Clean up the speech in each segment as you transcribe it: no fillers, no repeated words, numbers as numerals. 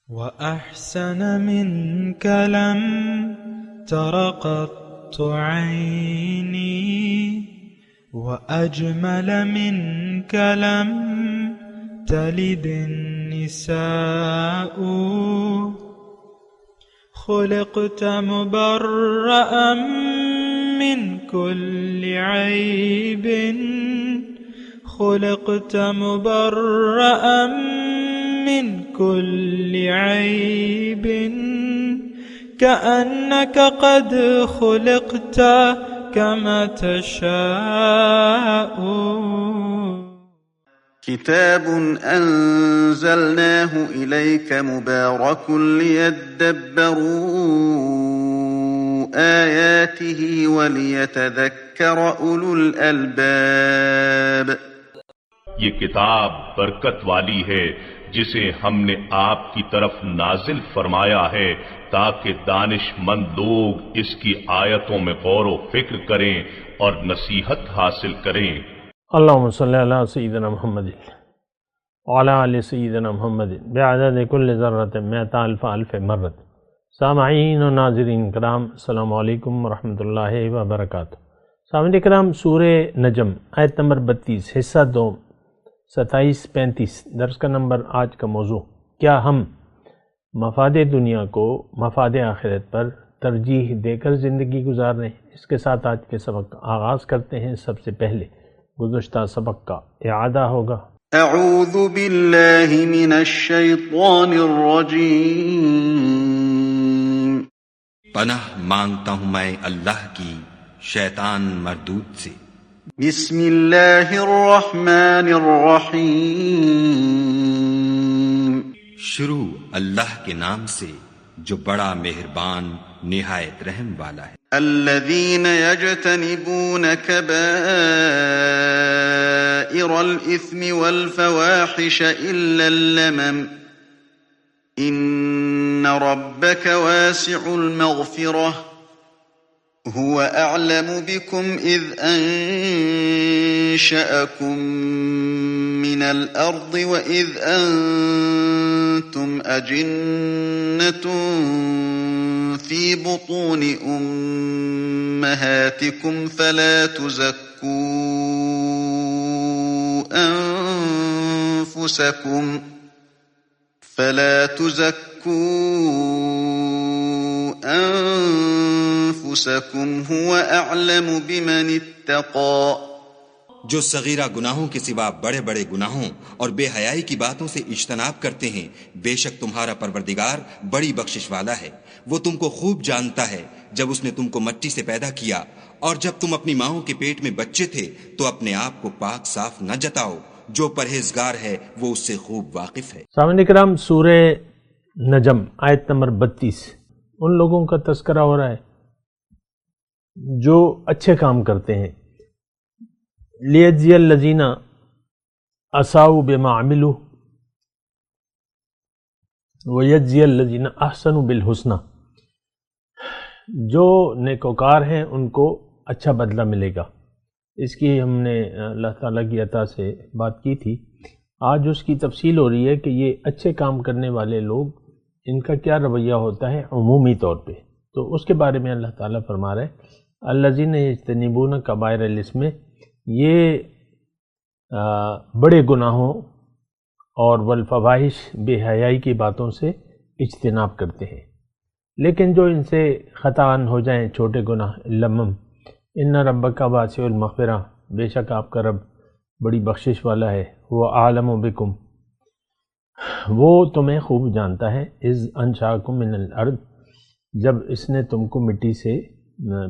وأحسن منك لم تر قط عيني وأجمل منك لم تلد النساء خلقت مبرأ من كل عيب خلقت مبرأ من كل عيب كأنك قد خلقت كما تشاء. كتاب أنزلناه إليك مبارك ليدبروا آياته وليتذكر أولو الألباب. یہ کتاب برکت والی ہے جسے ہم نے آپ کی طرف نازل فرمایا ہے تاکہ دانش مند لوگ اس کی آیتوں میں غور و فکر کریں اور نصیحت حاصل کریں. اللہم صلی علی سیدنا محمد وعلی آل سیدنا محمد بعدد کل ذرۃ مئۃ الف مرۃ. سامعین و ناظرین کرام، السلام علیکم ورحمۃ اللہ وبرکاتہ. سامعین کرام، سورہ نجم آیت نمبر 32 حصہ 2 27-35 درس کا نمبر. آج کا موضوع: کیا ہم مفاد دنیا کو مفاد آخرت پر ترجیح دے کر زندگی گزار رہے ہیں؟ اس کے ساتھ آج کے سبق کا آغاز کرتے ہیں. سب سے پہلے گزشتہ سبق کا اعادہ ہوگا. اعوذ باللہ من الشیطان الرجیم. پناہ مانگتا ہوں میں اللہ کی شیطان مردود سے. بسم اللہ الرحمن الرحیم. شروع اللہ کے نام سے جو بڑا مہربان نہایت رحم والا ہے. الذین یجتنبون کبائر الاثم والفواحش الا اللمم ان ربک واسع المغفرہ هو أعلم بكم إذ أنشأكم من الأرض وإذ أنتم أجنة في بطون أمهاتكم فلا تزكوا أنفسكم هو أعلم بمن اتقى. جو صغیرہ گناہوں کے سوا بڑے بڑے گناہوں اور بے حیائی کی باتوں سے اجتناب کرتے ہیں، بے شک تمہارا پروردگار بڑی بخشش والا ہے. وہ تم کو خوب جانتا ہے جب اس نے تم کو مٹی سے پیدا کیا اور جب تم اپنی ماؤں کے پیٹ میں بچے تھے تو اپنے آپ کو پاک صاف نہ جتاؤ. جو پرہیزگار ہے وہ اس سے خوب واقف ہے. سامعین کرام، سورہ نجم آیت نمبر 32 ان لوگوں کا تذکرہ ہو رہا ہے جو اچھے کام کرتے ہیں. لیجزی الذین اساؤوا بما عملوا ویجزی الذین احسنوا بالحسنی. جو نیکوکار ہیں ان کو اچھا بدلہ ملے گا. اس کی ہم نے اللہ تعالیٰ کی عطا سے بات کی تھی. آج اس کی تفصیل ہو رہی ہے کہ یہ اچھے کام کرنے والے لوگ ان کا کیا رویہ ہوتا ہے عمومی طور پہ. تو اس کے بارے میں اللہ تعالیٰ فرما رہے ہیں الذین یجتنبون کبائر الاثم، یہ بڑے گناہوں اور والفواحش بے حیائی کی باتوں سے اجتناب کرتے ہیں. لیکن جو ان سے خطاً ہو جائیں چھوٹے گناہ لمم، ان ربک واسع المغفرہ، بے شک آپ کا رب بڑی بخشش والا ہے. وہ عالم بکم، وہ تمہیں خوب جانتا ہے. اذ انشاکم من الارض، جب اس نے تم کو مٹی سے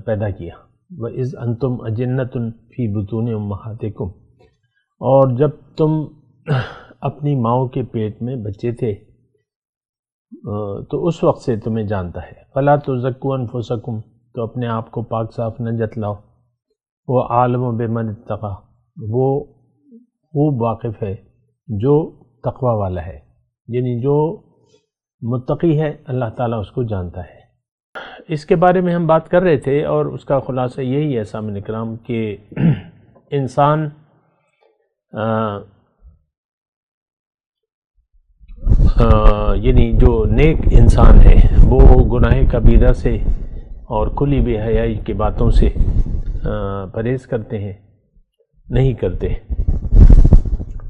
پیدا کیا. وَإِذْ أَنْتُمْ أَجِنَّةٌ فِي بُطُونِ أُمَّهَاتِكُمْ، اور جب تم اپنی ماؤں کے پیٹ میں بچے تھے تو اس وقت سے تمہیں جانتا ہے. فَلَا تُزَكُّوا أَنفُسَكُمْ، تو اپنے آپ کو پاک صاف نہ جتلاؤ. وہ عالم بمن اتقى، وہ خوب واقف ہے جو تقوی والا ہے، یعنی جو متقی ہے اللہ تعالیٰ اس کو جانتا ہے. اس کے بارے میں ہم بات کر رہے تھے اور اس کا خلاصہ یہی ہے سامعین کرام کہ انسان یعنی جو نیک انسان ہے وہ گناہ کبیرہ سے اور کھلی بے حیائی کی باتوں سے پرہیز کرتے ہیں، نہیں کرتے.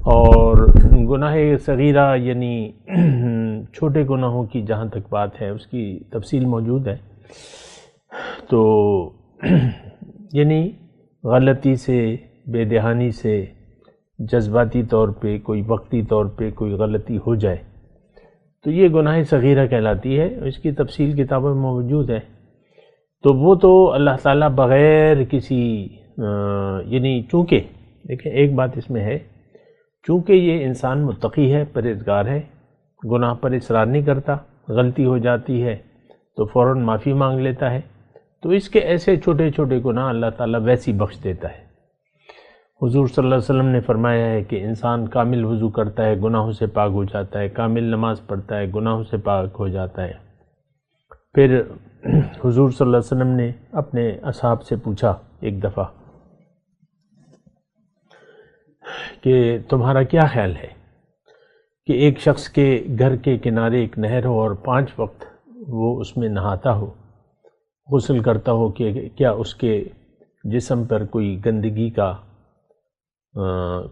اور گناہ صغیرہ یعنی چھوٹے گناہوں کی جہاں تک بات ہے اس کی تفصیل موجود ہے. تو یعنی غلطی سے، بے دہانی سے، جذباتی طور پہ کوئی وقتی طور پہ کوئی غلطی ہو جائے تو یہ گناہ صغیرہ کہلاتی ہے. اس کی تفصیل کتابوں میں موجود ہے. تو وہ تو اللہ تعالیٰ بغیر کسی یعنی چونکہ دیکھیں ایک بات اس میں ہے، چونکہ یہ انسان متقی ہے، پرہیزگار ہے، گناہ پر اصرار نہیں کرتا، غلطی ہو جاتی ہے تو فوراً معافی مانگ لیتا ہے، تو اس کے ایسے چھوٹے چھوٹے گناہ اللہ تعالیٰ ویسی بخش دیتا ہے. حضور صلی اللہ علیہ وسلم نے فرمایا ہے کہ انسان کامل وضو کرتا ہے، گناہوں سے پاک ہو جاتا ہے، کامل نماز پڑھتا ہے، گناہوں سے پاک ہو جاتا ہے. پھر حضور صلی اللہ علیہ وسلم نے اپنے اصحاب سے پوچھا ایک دفعہ کہ تمہارا کیا خیال ہے کہ ایک شخص کے گھر کے کنارے ایک نہر ہو اور 5 وقت وہ اس میں نہاتا ہو، غسل کرتا ہو، کہ کیا اس کے جسم پر کوئی گندگی کا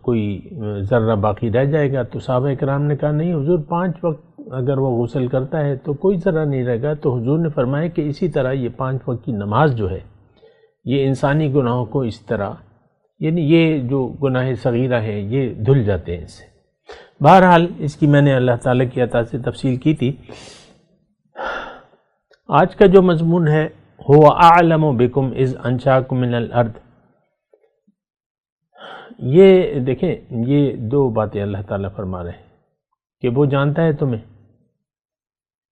کوئی ذرہ باقی رہ جائے گا؟ تو صحابہ کرام نے کہا نہیں حضور، 5 وقت اگر وہ غسل کرتا ہے تو کوئی ذرہ نہیں رہے گا. تو حضور نے فرمایا کہ اسی طرح یہ 5 وقت کی نماز جو ہے یہ انسانی گناہوں کو اس طرح، یعنی یہ جو گناہ صغیرہ ہیں یہ دھل جاتے ہیں اس سے. بہرحال اس کی میں نے اللہ تعالیٰ کی عطا سے تفصیل کی تھی. آج کا جو مضمون ہے هو اعلم بکم اذ انشاکم من الارض، یہ دیکھیں یہ 2 باتیں اللہ تعالیٰ فرما رہے ہیں کہ وہ جانتا ہے تمہیں،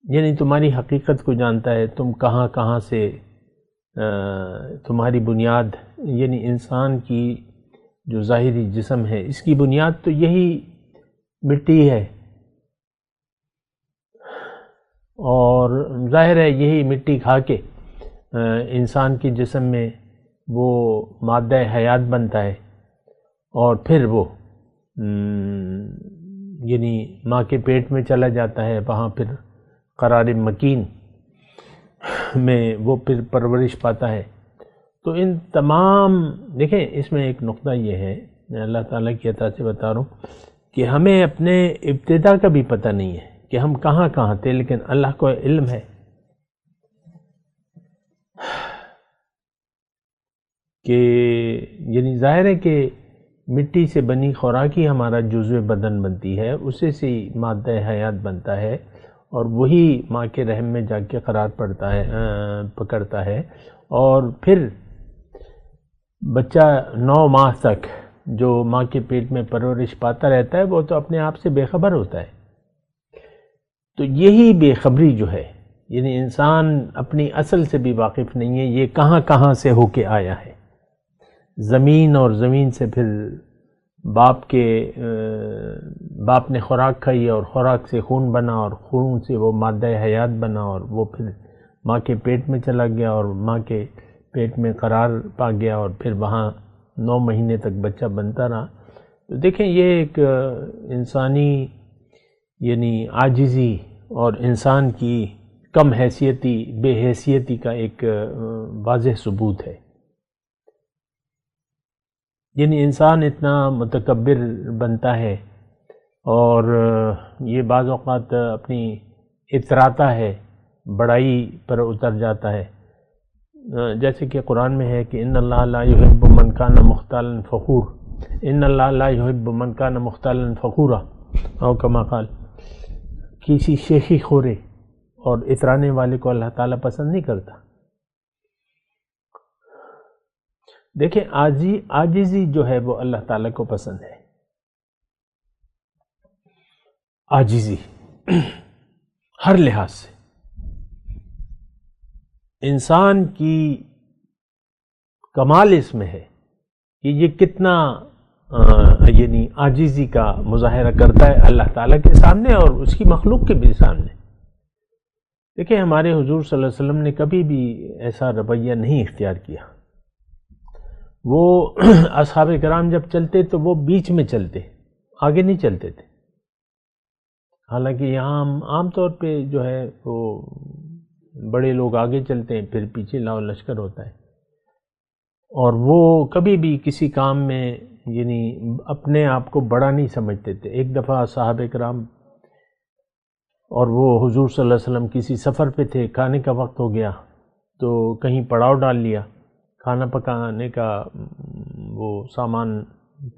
یعنی تمہاری حقیقت کو جانتا ہے، تم کہاں کہاں سے، تمہاری بنیاد یعنی انسان کی جو ظاہری جسم ہے اس کی بنیاد تو یہی مٹی ہے، اور ظاہر ہے یہی مٹی کھا کے انسان کے جسم میں وہ مادہ حیات بنتا ہے، اور پھر وہ یعنی ماں کے پیٹ میں چلا جاتا ہے، وہاں پھر قرار مکین میں وہ پھر پرورش پاتا ہے. تو ان تمام دیکھیں اس میں ایک نقطہ یہ ہے، میں اللہ تعالیٰ کی عطا سے بتا رہا ہوں کہ ہمیں اپنے ابتدا کا بھی پتہ نہیں ہے کہ ہم کہاں کہاں تھے، لیکن اللہ کو علم ہے کہ یعنی ظاہر ہے کہ مٹی سے بنی خوراک ہی ہمارا جزو بدن بنتی ہے، اسے سے مادہ حیات بنتا ہے، اور وہی ماں کے رحم میں جا کے قرار پکڑتا ہے، اور پھر بچہ 9 ماہ تک جو ماں کے پیٹ میں پرورش پاتا رہتا ہے وہ تو اپنے آپ سے بے خبر ہوتا ہے. تو یہی بے خبری جو ہے، یعنی انسان اپنی اصل سے بھی واقف نہیں ہے، یہ کہاں کہاں سے ہو کے آیا ہے، زمین، اور زمین سے پھر باپ نے خوراک کھائی اور خوراک سے خون بنا، اور خون سے وہ مادہ حیات بنا، اور وہ پھر ماں کے پیٹ میں چلا گیا اور ماں کے پیٹ میں قرار پا گیا، اور پھر وہاں 9 مہینے تک بچہ بنتا رہا. تو دیکھیں یہ ایک انسانی یعنی عاجزی اور انسان کی کم حیثیتی، بے حیثیتی کا ایک واضح ثبوت ہے. یعنی انسان اتنا متکبر بنتا ہے اور یہ بعض اوقات اپنی اتراتا ہے، بڑائی پر اتر جاتا ہے. جیسے کہ قرآن میں ہے کہ ان اللہ لا يحب من کان مختالا فخور، ان اللہ لا يحب من کان مختالا فخورا، او کما قال، کسی شیخی خورے اور اترانے والے کو اللہ تعالیٰ پسند نہیں کرتا. دیکھیں عاجزی جو ہے وہ اللہ تعالیٰ کو پسند ہے. عاجزی ہر لحاظ سے انسان کی کمال اس میں ہے کہ یہ کتنا یعنی عاجزی کا مظاہرہ کرتا ہے اللہ تعالیٰ کے سامنے اور اس کی مخلوق کے بھی سامنے. دیکھیں ہمارے حضور صلی اللہ علیہ وسلم نے کبھی بھی ایسا رویہ نہیں اختیار کیا. وہ اصحاب کرام جب چلتے تو وہ بیچ میں چلتے، آگے نہیں چلتے تھے. حالانکہ یہاں عام طور پہ جو ہے وہ بڑے لوگ آگے چلتے ہیں، پھر پیچھے لاؤ لشکر ہوتا ہے، اور وہ کبھی بھی کسی کام میں یعنی اپنے آپ کو بڑا نہیں سمجھتے تھے۔ ایک دفعہ صحابہ کرام اور وہ حضور صلی اللہ علیہ وسلم کسی سفر پہ تھے، کھانے کا وقت ہو گیا تو کہیں پڑاؤ ڈال لیا، کھانا پکانے کا وہ سامان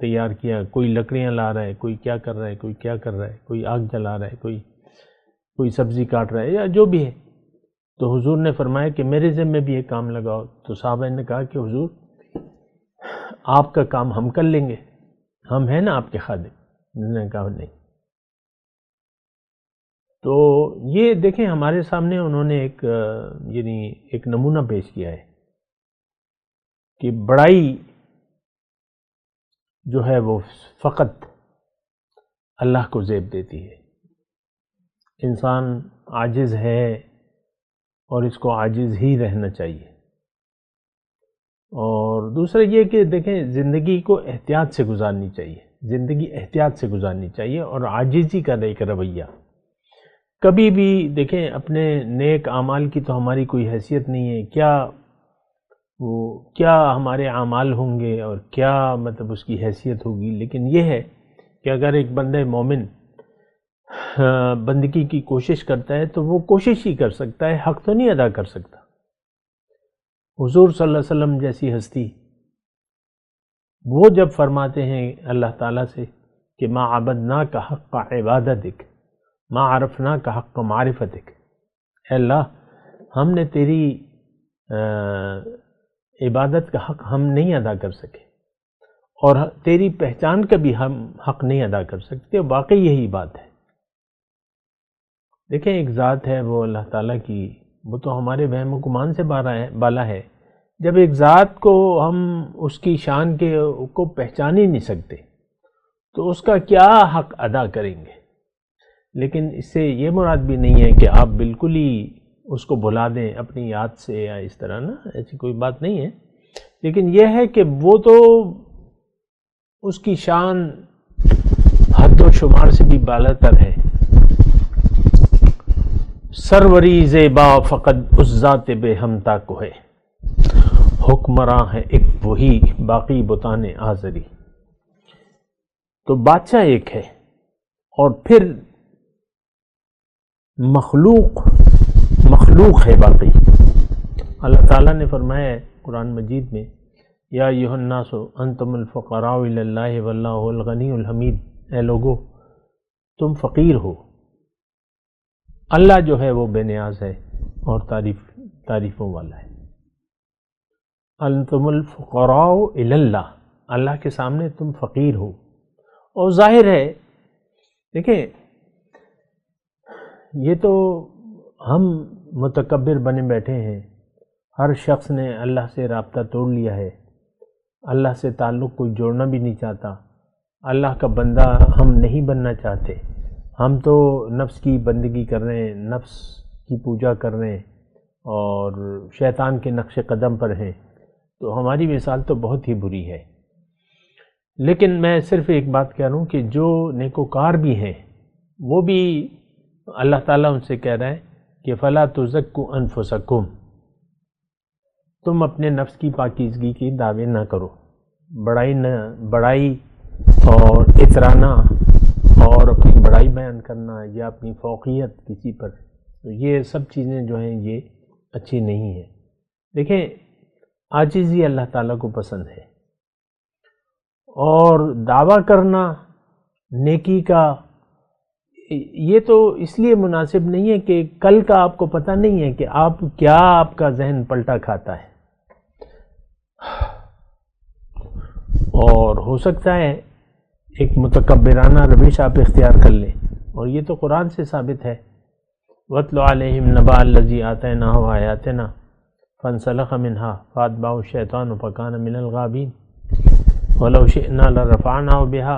تیار کیا، کوئی لکڑیاں لا رہا ہے، کوئی کیا کر رہا ہے، کوئی کیا کر رہا ہے، کوئی آگ جلا رہا ہے، کوئی سبزی کاٹ رہا ہے یا جو بھی ہے۔ تو حضور نے فرمایا کہ میرے ذمہ بھی یہ کام لگاؤ۔ تو صحابہ نے کہا کہ حضور آپ کا کام ہم کر لیں گے، ہم ہیں نا آپ کے خادم۔ انہوں نے کہا نہیں۔ تو یہ دیکھیں ہمارے سامنے انہوں نے ایک نمونہ پیش کیا ہے کہ بڑائی جو ہے وہ فقط اللہ کو زیب دیتی ہے۔ انسان عاجز ہے اور اس کو عاجز ہی رہنا چاہیے۔ اور دوسرا یہ کہ دیکھیں زندگی کو احتیاط سے گزارنی چاہیے، زندگی احتیاط سے گزارنی چاہیے، اور عاجزی کا ایک رویہ کبھی بھی دیکھیں اپنے نیک اعمال کی تو ہماری کوئی حیثیت نہیں ہے، کیا ہمارے اعمال ہوں گے اور کیا مطلب اس کی حیثیت ہوگی، لیکن یہ ہے کہ اگر ایک بندہ مومن بندگی کی کوشش کرتا ہے تو وہ کوشش ہی کر سکتا ہے، حق تو نہیں ادا کر سکتا۔ حضور صلی اللہ علیہ وسلم جیسی ہستی وہ جب فرماتے ہیں اللہ تعالیٰ سے کہ ما عبدناک حق عبادتک ما عرفناک حق معرفتک، اے اللہ ہم نے تیری عبادت کا حق ہم نہیں ادا کر سکے اور تیری پہچان کا بھی ہم حق نہیں ادا کر سکتے۔ واقعی یہی بات ہے۔ دیکھیں ایک ذات ہے وہ اللہ تعالیٰ کی، وہ تو ہمارے وہم و گمان سے بالا ہے۔ جب ایک ذات کو ہم اس کی شان کو پہچان ہی نہیں سکتے تو اس کا کیا حق ادا کریں گے؟ لیکن اس سے یہ مراد بھی نہیں ہے کہ آپ بالکل ہی اس کو بھلا دیں اپنی یاد سے یا اس طرح، نا ایسی کوئی بات نہیں ہے، لیکن یہ ہے کہ وہ تو اس کی شان حد و شمار سے بھی بالا تر ہے۔ سروری زیبا فقط اس ذات بے ہمتا کو ہے، حکمراں ہے ایک وہی باقی بتان آزری۔ تو بادشاہ ایک ہے اور پھر مخلوق ہے باقی۔ اللہ تعالیٰ نے فرمایا ہے قرآن مجید میں یا ایھا الناس انتم الفقراء الی اللہ واللہ الغنی الحمید، اے لوگو تم فقیر ہو، اللہ جو ہے وہ بے نیاز ہے اور تعریفوں والا ہے۔ انتم الفقراء الی اللہ، اللہ کے سامنے تم فقیر ہو۔ اور ظاہر ہے دیکھیں یہ تو ہم متکبر بنے بیٹھے ہیں، ہر شخص نے اللہ سے رابطہ توڑ لیا ہے، اللہ سے تعلق کوئی جوڑنا بھی نہیں چاہتا، اللہ کا بندہ ہم نہیں بننا چاہتے، ہم تو نفس کی بندگی کر رہے ہیں، نفس کی پوجا کر رہے ہیں اور شیطان کے نقش قدم پر ہیں، تو ہماری مثال تو بہت ہی بری ہے۔ لیکن میں صرف ایک بات کہہ رہا ہوں کہ جو نیکوکار بھی ہیں وہ بھی اللہ تعالیٰ ان سے کہہ رہا ہے کہ فلا تزکوا انفسکم، تم اپنے نفس کی پاکیزگی کی دعوے نہ کرو، بڑائی اور اترانا اور اپنی بڑائی بیان کرنا یا اپنی فوقیت کسی پر، تو یہ سب چیزیں جو ہیں یہ اچھی نہیں ہیں۔ دیکھیں عاجزی اللہ تعالیٰ کو پسند ہے، اور دعویٰ کرنا نیکی کا یہ تو اس لیے مناسب نہیں ہے کہ کل کا آپ کو پتہ نہیں ہے کہ آپ کا ذہن پلٹا کھاتا ہے، اور ہو سکتا ہے ایک متکبرانہ روش آپ اختیار کر لیں، اور یہ تو قرآن سے ثابت ہے۔ وَاتْلُ عَلَيْهِمْ نَبَأَ الَّذِي آتَيْنَاهُ آيَاتِنَا فَانْسَلَخَ مِنْهَا فَأَتْبَعَهُ الشَّيْطَانُ فَكَانَ مِنَ الْغَاوِينَ وَلَوْ شِئْنَا لَرَفَعْنَاهُ بِهَا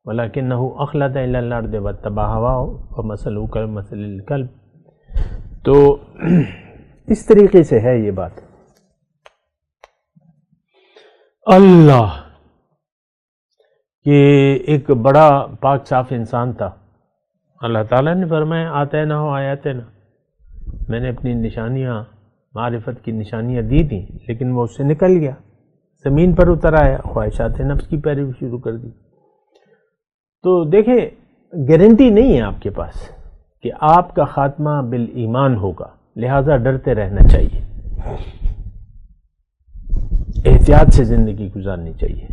وَلَكِنَّهُ أَخْلَدَ إِلَى الْأَرْضِ وَاتَّبَعَ هَوَاهُ فَمَثَلُهُ كَمَثَلِ الْكَلْبِ۔ تو اس طریقے سے ہے یہ بات۔ اللہ یہ ایک بڑا پاک صاف انسان تھا، اللہ تعالیٰ نے فرمایا آتینا ہو آیاتنا، میں نے اپنی نشانیاں، معرفت کی نشانیاں دی تھیں، لیکن وہ اس سے نکل گیا، زمین پر اتر آیا، خواہشات نفس کی پیروی شروع کر دی۔ تو دیکھیں گارنٹی نہیں ہے آپ کے پاس کہ آپ کا خاتمہ بالایمان ہوگا، لہٰذا ڈرتے رہنا چاہیے، احتیاط سے زندگی گزارنی چاہیے۔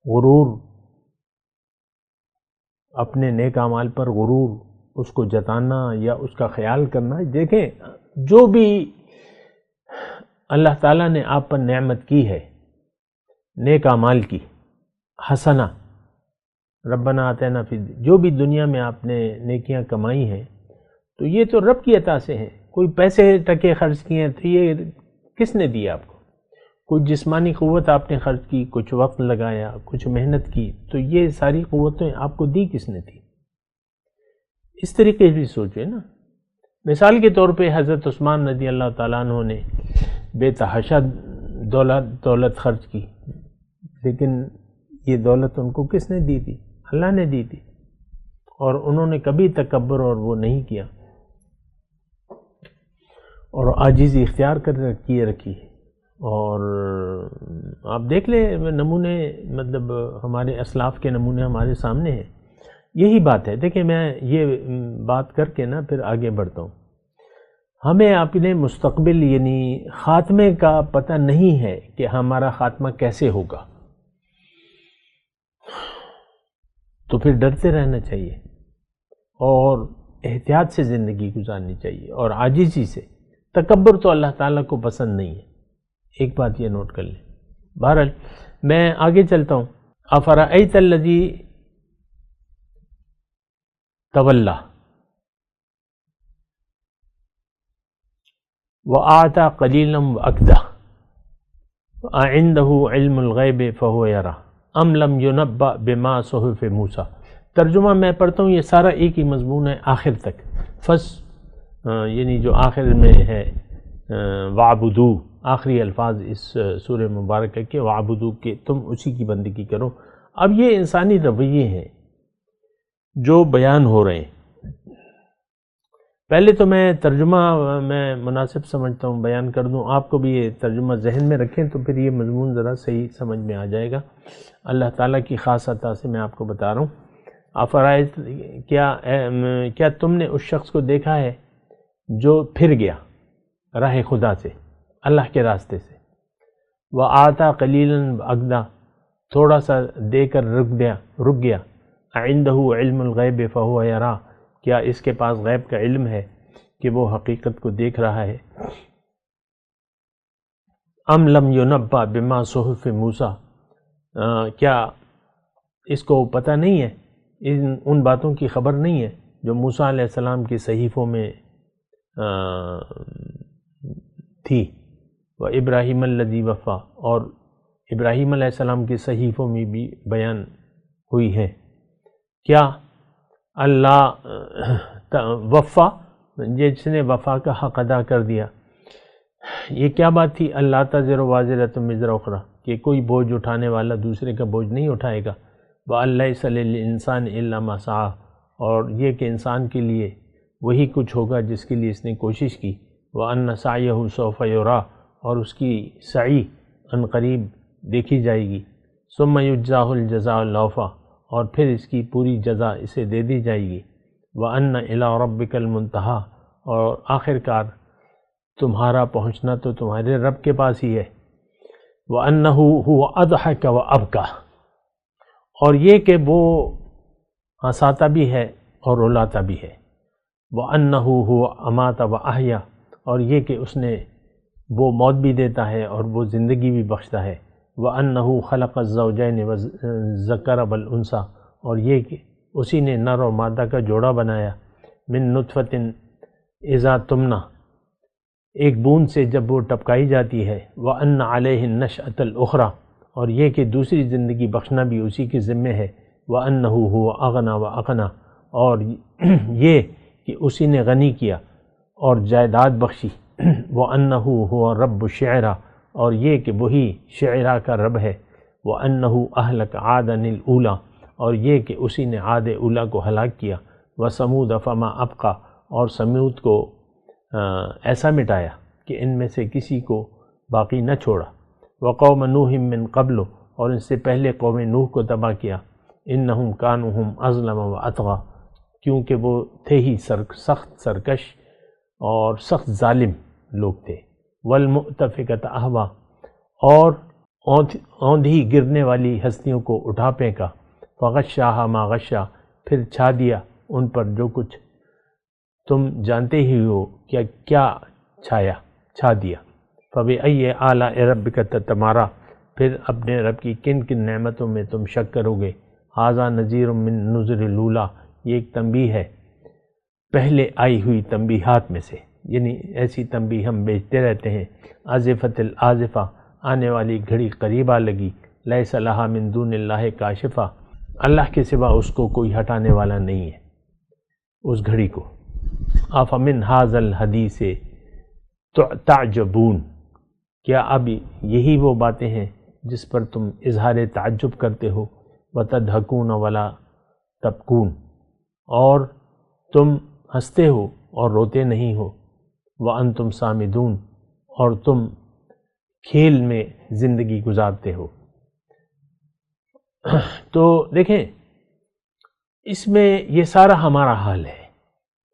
غرور، اپنے نیک اعمال پر غرور، اس کو جتانا یا اس کا خیال کرنا، دیکھیں جو بھی اللہ تعالیٰ نے آپ پر نعمت کی ہے نیک اعمال کی، حسنہ، ربنا آتینا فی، جو بھی دنیا میں آپ نے نیکیاں کمائی ہیں تو یہ تو رب کی عطا سے ہیں۔ کوئی پیسے ٹکے خرچ کیے ہیں تو یہ کس نے دیا آپ کو؟ کوئی جسمانی قوت آپ نے خرچ کی، کچھ وقت لگایا، کچھ محنت کی، تو یہ ساری قوتیں آپ کو دی کس نے تھی؟ اس طریقے سے بھی سوچیں نا۔ مثال کے طور پہ حضرت عثمان رضی اللہ تعالیٰ عنہ نے بے تحاشا دولت خرچ کی، لیکن یہ دولت ان کو کس نے دی تھی؟ اللہ نے دی تھی، اور انہوں نے کبھی تکبر اور وہ نہیں کیا، اور عاجزی اختیار کر کیے رکھی۔ اور آپ دیکھ لیں نمونے، مطلب ہمارے اسلاف کے نمونے ہمارے سامنے ہیں۔ یہی بات ہے، دیکھیں میں یہ بات کر کے نا پھر آگے بڑھتا ہوں۔ ہمیں اپنے مستقبل یعنی خاتمے کا پتہ نہیں ہے کہ ہمارا خاتمہ کیسے ہوگا، تو پھر ڈرتے رہنا چاہیے اور احتیاط سے زندگی گزارنی چاہیے اور عاجزی سے۔ تکبر تو اللہ تعالیٰ کو پسند نہیں ہے، ایک بات یہ نوٹ کر لیں۔ بہرحال میں آگے چلتا ہوں۔ افرأیت الذی تولی وآتی قلیلا واکدی اعنده علم الغیب فہو یری ام لم ینبأ بما صحف موسیٰ۔ ترجمہ میں پڑھتا ہوں، یہ سارا ایک ہی مضمون ہے آخر تک۔ یعنی جو آخر میں ہے وَاعْبُدُوا، آخری الفاظ اس سورہ مبارکہ کے، وَاعْبُدُوا، کہ تم اسی کی بندگی کرو۔ اب یہ انسانی رویے ہیں جو بیان ہو رہے ہیں۔ پہلے تو میں ترجمہ میں مناسب سمجھتا ہوں بیان کر دوں، آپ کو بھی یہ ترجمہ ذہن میں رکھیں تو پھر یہ مضمون ذرا صحیح سمجھ میں آ جائے گا۔ اللہ تعالیٰ کی خاص عطا سے میں آپ کو بتا رہا ہوں۔ افرائیت، کیا تم نے اس شخص کو دیکھا ہے جو پھر گیا راہ خدا سے، اللہ کے راستے سے، وآتی قلیلا واکدی، تھوڑا سا دے کر رک گیا، عنده علم الغیب فہو یری، کیا اس کے پاس غیب کا علم ہے کہ وہ حقیقت کو دیکھ رہا ہے؟ ام لم ینبأ بما صحف موسیٰ، کیا اس کو پتہ نہیں ہے، ان باتوں کی خبر نہیں ہے جو موسیٰ علیہ السلام کی صحیفوں میں تھی، وَإِبْرَاهِيمَ الَّذِي وَفَّى، اور ابراہیم علیہ السلام کی صحیفوں میں بھی بیان ہوئی ہے۔ کیا اللہ وفا، جس نے وفا کا حق ادا کر دیا، یہ کیا بات تھی؟ اللہ تزر وازرۃ وزر اخری، کہ کوئی بوجھ اٹھانے والا دوسرے کا بوجھ نہیں اٹھائے گا۔ وَأَن لَيْسَ لِلْإِنسَانِ إِلَّا مَا سَعَىٰ، اور یہ کہ انسان کے لیے وہی کچھ ہوگا جس کے لیے اس نے کوشش کی۔ وَأَنَّ سَعْيَهُ سَوْفَ يُرَىٰ، اور اس کی سعی ان قریب دیکھی جائے گی۔ ثُمَّ يُجْزَاهُ الْجَزَاءَ الْأَوْفَىٰ، اور پھر اس کی پوری جزا اسے دے دی جائے گی۔ وَأَنَّ إِلَىٰ رَبِّكَ الْمُنتَهَىٰ، اور آخر کار تمہارا پہنچنا تو تمہارے رب کے پاس ہی ہے۔ وَأَنَّهُ هُوَ أَضْحَكَ وَأَبْكَىٰ، اور یہ کہ وہ ہنساتا بھی ہے اور رلاتا بھی ہے۔ وَأَنَّهُ هُوَ أَمَاتَ وَأَحْيَا، اور یہ کہ اس نے وہ موت بھی دیتا ہے اور وہ زندگی بھی بخشتا ہے۔ وَأَنَّهُ خَلَقَ الزَّوْجَيْنِ وَالذَّكَرَ وَالْأُنثَىٰ، اور یہ کہ اسی نے نر اور مادہ کا جوڑا بنایا۔ مِن نُطْفَةٍ إِذَا تُمْنَىٰ، ایک بوند سے جب وہ ٹپکائی جاتی ہے۔ وَأَنَّ عَلَيْهِ النَّشْأَةَ الْأُخْرَىٰ، اور یہ کہ دوسری زندگی بخشنا بھی اسی کے ذمے ہے۔ وَأَنَّهُ هُوَ أَغْنَىٰ وَأَقْنَىٰ، اور یہ کہ اسی نے غنی کیا اور جائیداد بخشی۔ وَأَنَّهُ هُوَ رَبُّ الشِّعْرَىٰ، اور یہ کہ وہی شعراء کا رب ہے۔ وَأَنَّهُ أَهْلَكَ عَادًا الْأُولَىٰ، اور یہ کہ اسی نے عاد اولیٰ کو ہلاک کیا۔ و سمود فما ابقا، اور سمود کو ایسا مٹایا کہ ان میں سے کسی کو باقی نہ چھوڑا، وقوم نوح من قبل، اور ان سے پہلے قوم نوح کو تباہ کیا، انہم کانوا ہم اظلم و اطغی، کیونکہ وہ تھے ہی سخت سرکش اور سخت ظالم لوگ تھے، والمؤتفکۃ اہوا، اور اوندھی گرنے والی ہستیوں کو اٹھا پھینکا، فغشاہا ما غشا، پھر چھا دیا ان پر جو کچھ تم جانتے ہی ہو کیا چھا دیا، فبأی آلاء ربک تتمارا، پھر اپنے رب کی کن کن نعمتوں میں تم شک کرو گے، ھذا نذیر من نذر الاولیٰ، یہ ایک تنبیہ ہے پہلے آئی ہوئی تنبیہات میں سے، یعنی ایسی تنبیہ ہم بیچتے رہتے ہیں، آزفۃ الآزفہ، آنے والی گھڑی قریب آ لگی، لیس لہا من دون اللہ کاشفہ، اللہ کے سوا اس کو کوئی ہٹانے والا نہیں ہے اس گھڑی کو، افمن ھذا الحدیث تعجبون، کیا اب یہی وہ باتیں ہیں جس پر تم اظہار تعجب کرتے ہو، وتضحکون ولا تبکون، اور تم ہنستے ہو اور روتے نہیں ہو، وانتم صامدون، اور تم کھیل میں زندگی گزارتے ہو۔ تو دیکھیں اس میں یہ سارا ہمارا حال ہے،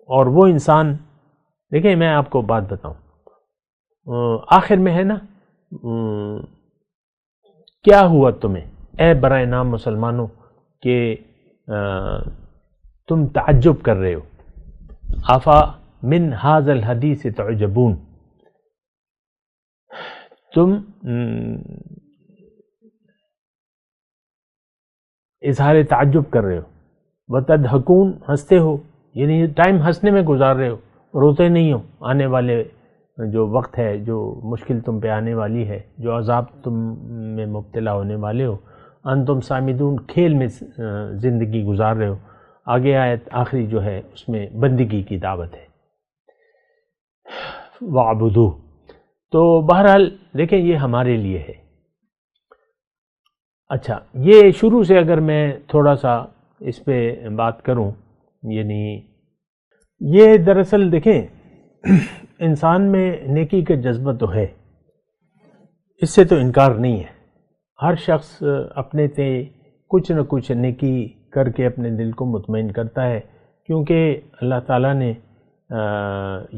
اور وہ انسان، دیکھیں میں آپ کو بات بتاؤں، آخر میں ہے نا، کیا ہوا تمہیں اے برائے نام مسلمانوں کہ تم تعجب کر رہے ہو، افا من ھذا الحدیث تعجبون، تم اظہار تعجب کر رہے ہو، وتضحکون، ہنستے ہو، یعنی ٹائم ہنسنے میں گزار رہے ہو، روتے نہیں ہو، آنے والے جو وقت ہے، جو مشکل تم پہ آنے والی ہے، جو عذاب تم میں مبتلا ہونے والے ہو، انتم صامدون، کھیل میں زندگی گزار رہے ہو۔ آگے آیت آخری جو ہے اس میں بندگی کی دعوت ہے، وَاعْبُدُوهُ۔ تو بہرحال دیکھیں یہ ہمارے لیے ہے۔ اچھا، یہ شروع سے اگر میں تھوڑا سا اس پہ بات کروں، یعنی یہ دراصل دیکھیں انسان میں نیکی کا جذبہ تو ہے، اس سے تو انکار نہیں ہے، ہر شخص اپنے تے کچھ نہ کچھ نیکی کر کے اپنے دل کو مطمئن کرتا ہے، کیونکہ اللہ تعالیٰ نے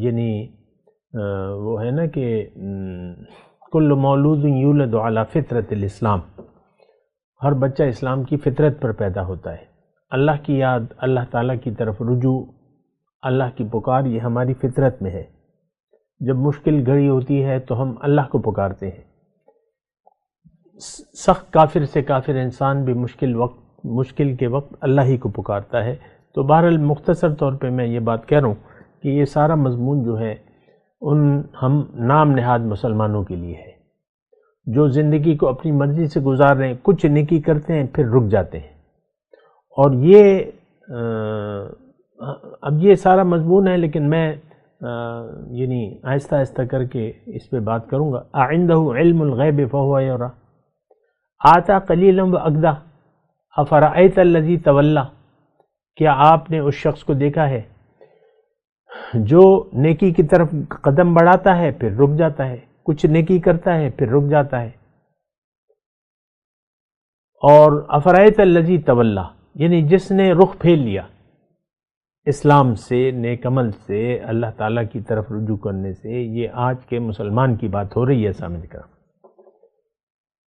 یعنی وہ ہے نا کہ کل مولود یولد علی فطرت الاسلام، ہر بچہ اسلام کی فطرت پر پیدا ہوتا ہے، اللہ کی یاد، اللہ تعالیٰ کی طرف رجوع، اللہ کی پکار، یہ ہماری فطرت میں ہے۔ جب مشکل گھڑی ہوتی ہے تو ہم اللہ کو پکارتے ہیں، سخت کافر سے کافر انسان بھی مشکل کے وقت اللہ ہی کو پکارتا ہے۔ تو بہرحال مختصر طور پہ میں یہ بات کہہ رہا ہوں کہ یہ سارا مضمون جو ہے ہم نام نہاد مسلمانوں کے لیے ہے، جو زندگی کو اپنی مرضی سے گزار رہے ہیں، کچھ نیکی کرتے ہیں پھر رک جاتے ہیں، اور یہ اب یہ سارا مضمون ہے، لیکن میں یعنی آہستہ آہستہ کر کے اس پہ بات کروں گا۔ اعنده علم الغیب فهو یرا آتا قلیلا واکدا افرأیت الذی تولی، کیا آپ نے اس شخص کو دیکھا ہے جو نیکی کی طرف قدم بڑھاتا ہے پھر رک جاتا ہے، کچھ نیکی کرتا ہے پھر رک جاتا ہے، اور افرأیت الذی تولی یعنی جس نے رخ پھیر لیا اسلام سے، نیک عمل سے، اللہ تعالیٰ کی طرف رجوع کرنے سے۔ یہ آج کے مسلمان کی بات ہو رہی ہے، سمجھ کر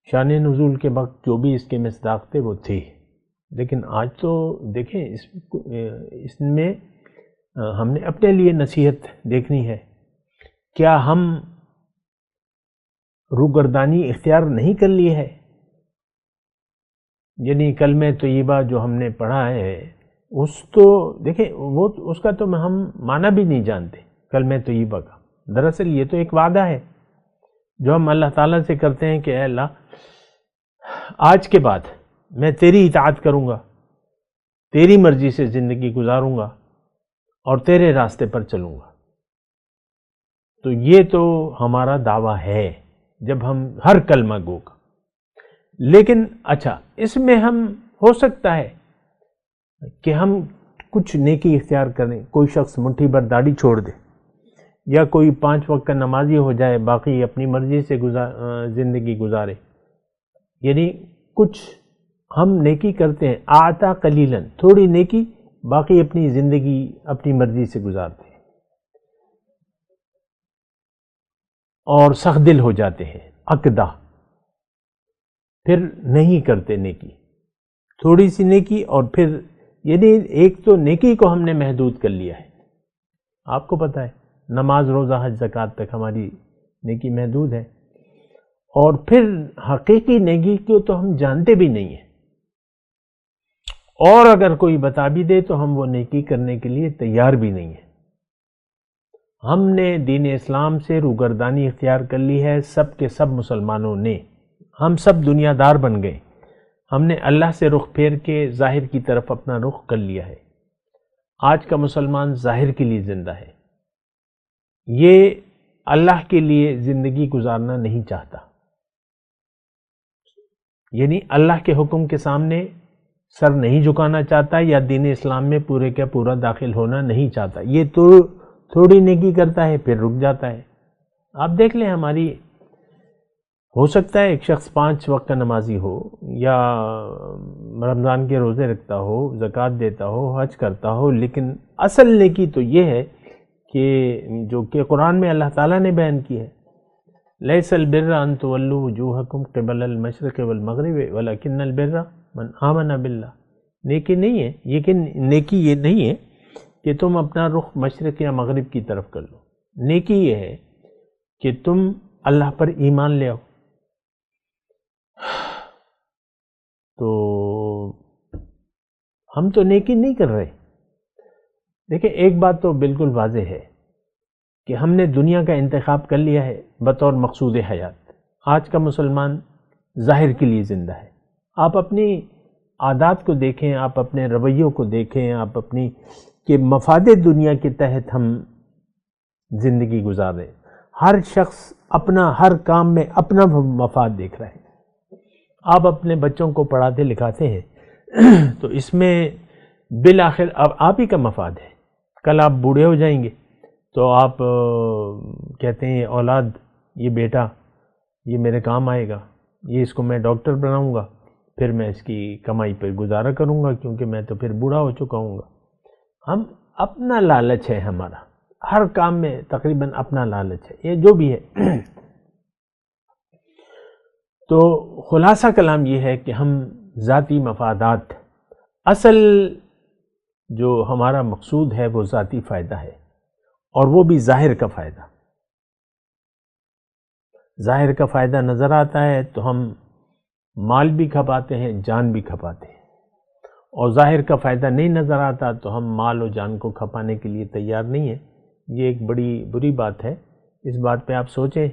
شان نزول کے وقت جو بھی اس کے مصداق تھے وہ تھے، لیکن آج تو دیکھیں اس میں ہم نے اپنے لیے نصیحت دیکھنی ہے، کیا ہم روگردانی اختیار نہیں کر لی ہے؟ یعنی کلمہ طیبہ جو ہم نے پڑھا ہے، اس تو دیکھیں وہ اس کا تو ہم معنی بھی نہیں جانتے کلمہ طیبہ کا۔ دراصل یہ تو ایک وعدہ ہے جو ہم اللہ تعالیٰ سے کرتے ہیں کہ اے اللہ آج کے بعد میں تیری اطاعت کروں گا، تیری مرضی سے زندگی گزاروں گا اور تیرے راستے پر چلوں گا۔ تو یہ تو ہمارا دعویٰ ہے جب ہم ہر کلمہ گو کا۔ لیکن اچھا، اس میں ہم ہو سکتا ہے کہ ہم کچھ نیکی اختیار کریں. کوئی شخص مٹھی بھر داڑھی چھوڑ دے، یا کوئی 5 وقت کا نمازی ہو جائے، باقی اپنی مرضی سے زندگی گزارے. یعنی کچھ ہم نیکی کرتے ہیں، آتا قلیلاً، تھوڑی نیکی، باقی اپنی زندگی اپنی مرضی سے گزارتے ہیں اور سخت دل ہو جاتے ہیں، عقدہ، پھر نہیں کرتے نیکی. تھوڑی سی نیکی اور پھر یعنی ایک تو نیکی کو ہم نے محدود کر لیا ہے. آپ کو پتہ ہے نماز، روزہ، حج، زکوٰۃ تک ہماری نیکی محدود ہے، اور پھر حقیقی نیکی کو تو ہم جانتے بھی نہیں ہیں، اور اگر کوئی بتا بھی دے تو ہم وہ نیکی کرنے کے لیے تیار بھی نہیں ہیں. ہم نے دین اسلام سے روگردانی اختیار کر لی ہے، سب کے سب مسلمانوں نے. ہم سب دنیا دار بن گئے. ہم نے اللہ سے رخ پھیر کے ظاہر کی طرف اپنا رخ کر لیا ہے. آج کا مسلمان ظاہر کے لیے زندہ ہے، یہ اللہ کے لیے زندگی گزارنا نہیں چاہتا. یعنی اللہ کے حکم کے سامنے سر نہیں جھکانا چاہتا، یا دین اسلام میں پورے کا پورا داخل ہونا نہیں چاہتا. یہ تو تھوڑی نیکی کرتا ہے پھر رک جاتا ہے. آپ دیکھ لیں، ہماری ہو سکتا ہے ایک شخص 5 وقت کا نمازی ہو، یا رمضان کے روزے رکھتا ہو، زکوٰۃ دیتا ہو، حج کرتا ہو، لیکن اصل نیکی تو یہ ہے کہ جو کہ قرآن میں اللہ تعالیٰ نے بیان کی ہے، لیس البر ان تولوا وجوہکم قبل المشرق والمغرب ولکن البر من آمن باللہ. نیکی نہیں ہے، لیکن نیکی یہ نہیں ہے کہ تم اپنا رخ مشرق یا مغرب کی طرف کر لو. نیکی یہ ہے کہ تم اللہ پر ایمان لے آؤ. تو ہم تو نیکی نہیں کر رہے. دیکھیں، ایک بات تو بالکل واضح ہے کہ ہم نے دنیا کا انتخاب کر لیا ہے بطور مقصود حیات. آج کا مسلمان ظاہر کے لیے زندہ ہے. آپ اپنی عادات کو دیکھیں، آپ اپنے رویوں کو دیکھیں، آپ اپنی کہ مفاد دنیا کے تحت ہم زندگی گزار رہے ہیں. ہر شخص اپنا ہر کام میں اپنا مفاد دیکھ رہا ہے. آپ اپنے بچوں کو پڑھاتے لکھاتے ہیں تو اس میں بالآخر اب آپ ہی کا مفاد ہے. کل آپ بوڑھے ہو جائیں گے تو آپ کہتے ہیں اولاد، یہ بیٹا یہ میرے کام آئے گا، یہ اس کو میں ڈاکٹر بناؤں گا، پھر میں اس کی کمائی پہ گزارا کروں گا کیونکہ میں تو پھر بوڑھا ہو چکا ہوں گا. ہم اپنا لالچ ہے، ہمارا ہر کام میں تقریباً اپنا لالچ ہے، یہ جو بھی ہے. تو خلاصہ کلام یہ ہے کہ ہم ذاتی مفادات، اصل جو ہمارا مقصود ہے وہ ذاتی فائدہ ہے، اور وہ بھی ظاہر کا فائدہ. ظاہر کا فائدہ نظر آتا ہے تو ہم مال بھی کھپاتے ہیں، جان بھی کھپاتے ہیں، اور ظاہر کا فائدہ نہیں نظر آتا تو ہم مال اور جان کو کھپانے کے لیے تیار نہیں ہیں. یہ ایک بڑی بری بات ہے. اس بات پہ آپ سوچیں.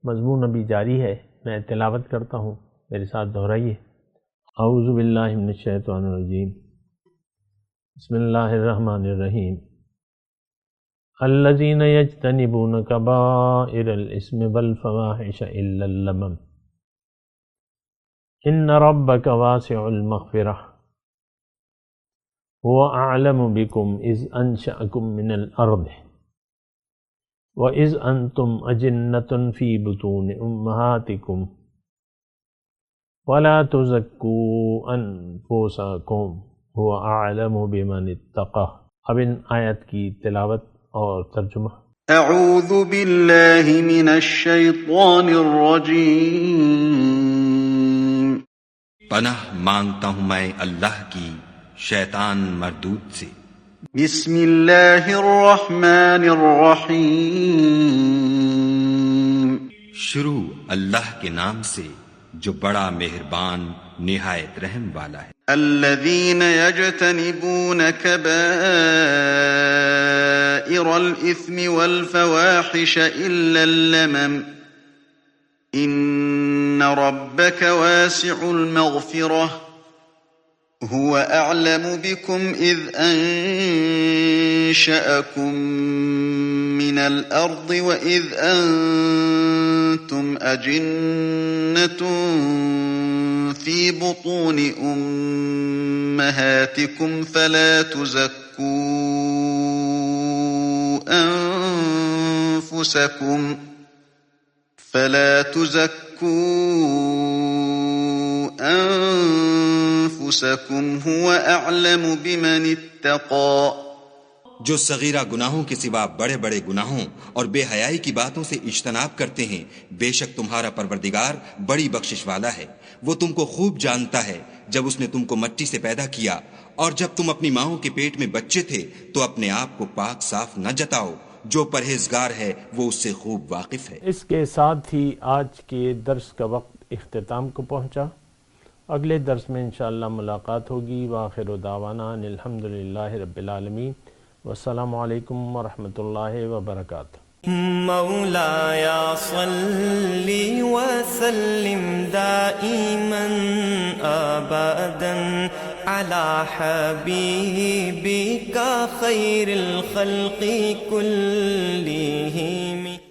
مضمون ابھی جاری ہے، میں تلاوت کرتا ہوں، میرے ساتھ دہرائیے. اعوذ باللہ من الشیطان الرجیم، بسم اللہ الرحمن الرحیم. الذین یجتنبون کبائر الاسم والفواحش الا اللمم ان ربک واسع المغفرہ هو اعلم بکم اذ انشأکم من الارض وَإِذْ أَنْتُمْ أَجِنَّةٌ فِي بُطُونِ أُمَّهَاتِكُمْ وَلَا تُزَكُّوا أَنفُسَكُمْ هُوَ أَعْلَمُ بِمَنِ اتَّقَى. اب ان آیت کی تلاوت اور ترجمہ. اعوذ باللہ من الشیطان الرجیم. پناہ مانگتا ہوں میں اللہ کی شیطان مردود سے. بسم اللہ الرحمن الرحیم. شروع اللہ کے نام سے جو بڑا مہربان نہایت رحم والا ہے. الذین یجتنبون کبائر الاثم والفواحش الا اللمم ان ربک واسع المغفرہ هو أعلم بكم إذ أنشأكم من الأرض وإذ أنتم أجنة في بطون أمهاتكم فلا تزكوا أنفسكم هو أعلم بمن اتقى. جو صغیرہ گناہوں کے سوا بڑے بڑے گناہوں اور بے حیائی کی باتوں سے اجتناب کرتے ہیں، بے شک تمہارا پروردگار بڑی بخشش والا ہے، وہ تم کو خوب جانتا ہے. جب اس نے تم کو مٹی سے پیدا کیا اور جب تم اپنی ماؤں کے پیٹ میں بچے تھے تو اپنے آپ کو پاک صاف نہ جتاؤ، جو پرہیزگار ہے وہ اس سے خوب واقف ہے. اس کے ساتھ ہی آج کے درس کا وقت اختتام کو پہنچا. اگلے درس میں انشاءاللہ ملاقات ہوگی. وآخر دعوانا ان الحمدللہ رب العالمین. والسلام علیکم ورحمۃ اللہ وبرکاتہ. مولاي صل وسلم دائما أبدا على حبيبك خير الخلق كلهم.